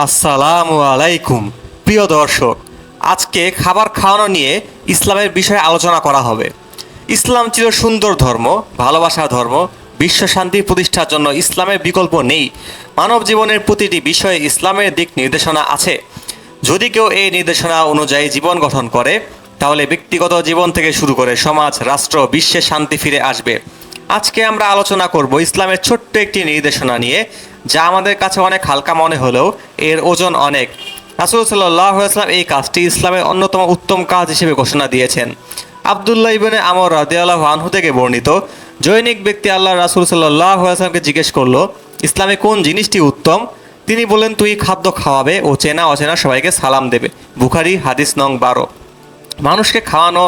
আসসালামু আলাইকুম। প্রিয় দর্শক, আজকে খাবার খাওয়ানো নিয়ে ইসলামের বিষয়ে আলোচনা করা হবে। ইসলাম ছিল সুন্দর ধর্ম, ভালোবাসার ধর্ম। বিশ্ব শান্তি প্রতিষ্ঠার জন্য ইসলামের বিকল্প নেই। মানব জীবনের প্রতিটি বিষয়ে ইসলামের দিক নির্দেশনা আছে। যদি কেউ এই নির্দেশনা অনুযায়ী জীবন গঠন করে, তাহলে ব্যক্তিগত জীবন থেকে শুরু করে সমাজ, রাষ্ট্র, বিশ্বে শান্তি ফিরে আসবে। আজকে আমরা আলোচনা করব ইসলামের ছোট্ট একটি নির্দেশনা নিয়ে, যা আমাদের কাছে অনেক হালকা মনে হলেও এর ওজন অনেক। রাসূল সাল্লাল্লাহু আলাইহি ওয়াসাল্লাম এই কাজটি ইসলামের অন্যতম উত্তম কাজ হিসেবে ঘোষণা দিয়েছেন। আব্দুল্লাহ ইবনে আমর রাদিয়াল্লাহু আনহু থেকে বর্ণিত, জৈনিক ব্যক্তি আল্লাহ রাসূল সাল্লাল্লাহু আলাইহি ওয়াসাল্লামকে জিজ্ঞেস করলো, ইসলামে কোন জিনিসটি উত্তম? তিনি বলেন, তুই খাদ্য খাওয়াবে ও চেনা অচেনা সবাইকে সালাম দেবে। বুখারী হাদিস নং 12। মানুষকে খাওয়ানো,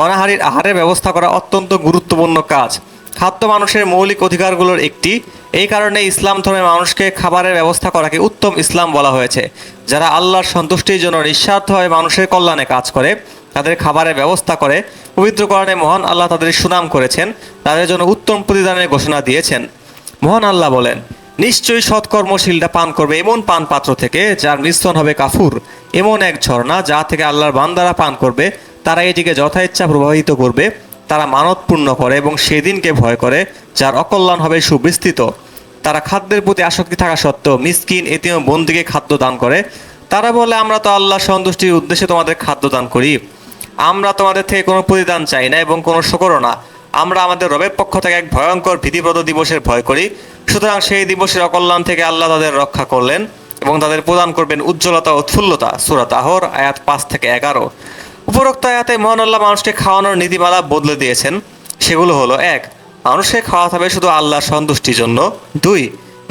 অনাহারীর আহারের ব্যবস্থা করা অত্যন্ত গুরুত্বপূর্ণ কাজ। খাদ্য মানুষের মৌলিক অধিকারগুলোর একটি। এই কারণে ইসলাম ধর্মে মানুষকে খাবারের ব্যবস্থা করাকে উত্তম ইসলাম বলা হয়েছে। যারা আল্লাহর সন্তুষ্টির জন্য নিঃস্বার্থভাবে মানুষের কল্যাণে কাজ করে, তাদের খাবারের ব্যবস্থা করে, পবিত্র কোরআনে মহান আল্লাহ তাদের সুনাম করেছেন, তাদের জন্য উত্তম প্রতিদানের ঘোষণা দিয়েছেন। মহান আল্লাহ বলেন, নিশ্চয়ই সৎকর্মশীলরা পান করবে এমন পান পাত্র থেকে যার মিশ্রণ হবে কাফুর, এমন এক ঝর্ণা যা থেকে আল্লাহর বান্দারা পান করবে। তারা এটিকে যথাইচ্ছা প্রবাহিত করবে। তারা মানত পূর্ণ করে এবং সেদিনকে ভয় করে যার অকল্যাণ হবে সুবিস্তৃত। তারা খাদ্যের প্রতি আসক্তি থাকা সত্ত্বেও মিসকিন, এতিম ও বন্দিকে খাদ্য দান করে। তারা বলে, আমরা তো আল্লাহর সন্তুষ্টির উদ্দেশ্যে তোমাদের খাদ্য দান করি। আমরা তোমাদের থেকে কোনো প্রতিদান চাই না এবং কোনো শকরও না। আমরা আমাদের রবের পক্ষ থেকে এক ভয়ঙ্কর ভীতিপ্রদ দিবসের ভয় করি। সুতরাং সেই দিবসের অকল্যাণ থেকে আল্লাহ তাদের রক্ষা করলেন এবং তাদের প্রদান করবেন উজ্জ্বলতা ও উৎফুল্লতা। সূরা তাহর আয়াত 5 থেকে 11। উপরোক্ত আয়াতে মহান আল্লাহ মানুষকে খাওয়ানোর নীতিমালা বদলে দিয়েছেন। সেগুলো হলো: 1. মানুষকে খাওয়াতে হবে শুধু আল্লাহর সন্তুষ্টির জন্য। 2.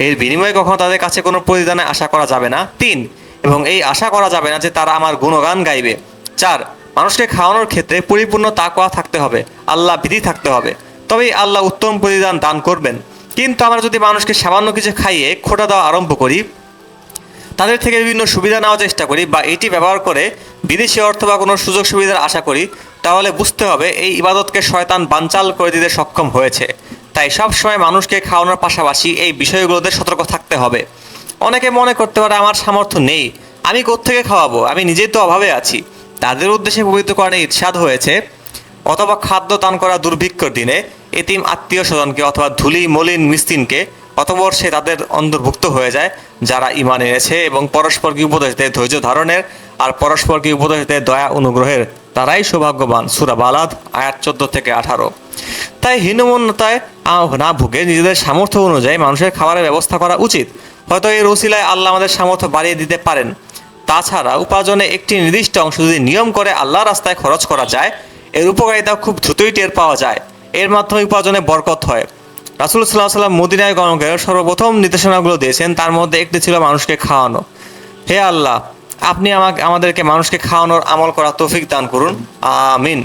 এর বিনিময়ে কখনো তাদের কাছে কোনো প্রতিদানে আশা করা যাবে না। 3. এবং এই আশা করা যাবে না যে তারা আমার গুণগান গাইবে। 4. মানুষকে খাওয়ানোর ক্ষেত্রে পরিপূর্ণ তাকওয়া থাকতে হবে, আল্লাহ ভীতি থাকতে হবে, তবেই আল্লাহ উত্তম প্রতিদান দান করবেন। কিন্তু আমরা যদি মানুষকে সামান্য কিছু খাইয়ে খোঁটা দেওয়া আরম্ভ করি, তাদের থেকে বিভিন্ন সুবিধা নেওয়ার চেষ্টা করি, বা এটি ব্যবহার করে বিদেশি অর্থ বা কোনো সুযোগ সুবিধার আশা করি, তাহলে বুঝতে হবে এই ইবাদতকে শয়তান বানচাল করে দিতে সক্ষম হয়েছে। তাই সবসময় মানুষকে খাওয়ানোর পাশাপাশি এই বিষয়গুলোতে সতর্ক থাকতে হবে। অনেকে মনে করতে পারে, আমার সামর্থ্য নেই, আমি কোত্থেকে খাওয়াবো, আমি নিজেই তো অভাবে আছি। তাদের উদ্দেশ্যে পবিত্র কোরআনে ইরশাদ হয়েছে, অথবা খাদ্য দান করা দুর্ভিক্ষর দিনে এতিম আত্মীয় স্বজনকে অথবা ধুলি মলিন মিসকিনকে, অতঃপর সে তাদের অন্তর্ভুক্ত হয়ে যায় যারা ঈমান এনেছে এবং পরস্পরকে উপদেশ দেয় ধৈর্য ধারণের, আর পরস্পরকে উপদেশ দেয় দয়া অনুগ্রহের। তারাই সৌভাগ্যবান। সূরা বালাদ আয়াত 14 থেকে 18। তাই হীনমন্যতায় না ভুগে নিজেদের সামর্থ্য অনুযায়ী মানুষের খাবারের ব্যবস্থা করা উচিত। হয়তো এই রসিলায় আল্লাহ আমাদের সামর্থ্য বাড়িয়ে দিতে পারেন। তাছাড়া উপার্জনে একটি নির্দিষ্ট অংশ যদি নিয়ম করে আল্লাহ রাস্তায় খরচ করা যায়, এর উপকারিতা খুব দ্রুতই টের পাওয়া যায়। এর মাধ্যমে উপার্জনে বরকত হয়। রাসূল সাল্লাল্লাহু আলাইহি ওয়াসাল্লাম মদিনায় গমনকে সর্বপ্রথম নির্দেশনাগুলো দিয়েছেন, তার মধ্যে একটি ছিল মানুষকে খাওয়ানো। হে আল্লাহ, আপনি আমাদেরকে মানুষকে খাওয়ানোর আমল করা তৌফিক দান করুন। আমিন।